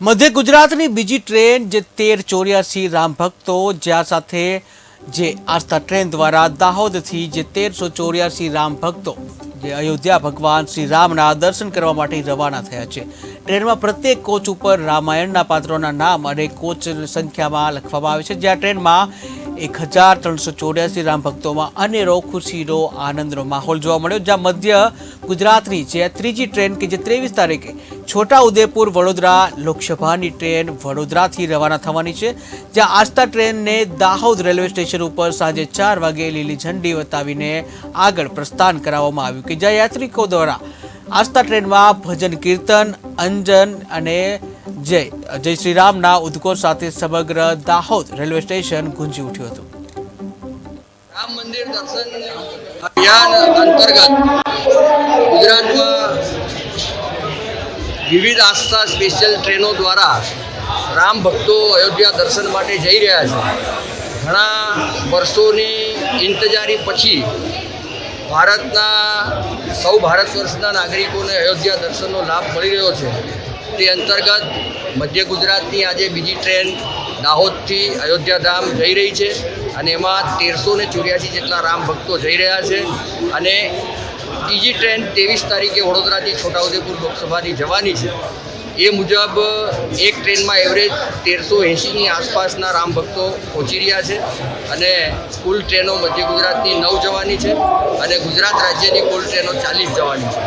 મધ્ય ગુજરાતની બીજી ટ્રેન જે 1384 રામ ભક્તો જ્યાં સાથે જે આસ્થા ટ્રેન દ્વારા દાહોદથી જે 1384 રામ ભક્તો જે અયોધ્યા ભગવાન શ્રી રામના દર્શન કરવા માટે રવાના થયા છે। ટ્રેનમાં પ્રત્યેક કોચ ઉપર રામાયણના પાત્રોના નામ અને કોચ સંખ્યામાં લખવામાં આવે છે। જ્યાં ટ્રેનમાં 1384 રામ ભક્તોમાં અનેરો ખુશીનો આનંદનો માહોલ જોવા મળ્યો। જ્યાં મધ્ય ગુજરાતની જે ત્રીજી ટ્રેન કે જે 23 તારીખે છોટાઉદેપુર વડોદરા લોકસભાની ટ્રેન વડોદરાથી રવાના થવાની છે। જ્યાં આસ્થા ટ્રેનને દાહોદ રેલવે સ્ટેશન ઉપર સાંજે 4 વાગે લીલી ઝંડી બતાવીને આગળ પ્રસ્થાન કરાવવામાં આવ્યું કે જ્યાં યાત્રિકો દ્વારા આસ્થા ટ્રેનમાં ભજન કીર્તન અંજન અને જય જય શ્રી રામના ઉદ્ઘોષ સાથે સમગ્ર દાહોદ રેલવે સ્ટેશન ગુંજી ઉઠ્યું હતું। રામ મંદિર દર્શન અભિયાન અંતર્ગત ગુજરાતમાં વિવિધ આસ્થા સ્પેશિયલ ટ્રેનો દ્વારા રામ ભક્તો અયોધ્યા દર્શન માટે જઈ રહ્યા છે। ઘણા વર્ષોની ઇંતજારી પછી ભારતના સૌ ભારત વર્ષના નાગરિકોને અયોધ્યા દર્શનનો લાભ મળી રહ્યો છે। તે અંતર્ગત મધ્ય ગુજરાતની આજે બીજી ટ્રેન દાહોદથી અયોધ્યા ધામ જઈ રહી છે અને એમાં 1384 જેટલા રામ ભક્તો જઈ રહ્યા છે અને ત્રીજી ટ્રેન 23 તારીખે વડોદરાથી છોટાઉદેપુર લોકસભાની જવાની છે। એ મુજબ એક ટ્રેનમાં એવરેજ 1380ની આસપાસના રામ ભક્તો પહોંચી રહ્યા છે અને કુલ ટ્રેનો મધ્ય ગુજરાતની 9 જવાની છે અને ગુજરાત રાજ્યની કુલ ટ્રેનો 40 જવાની છે।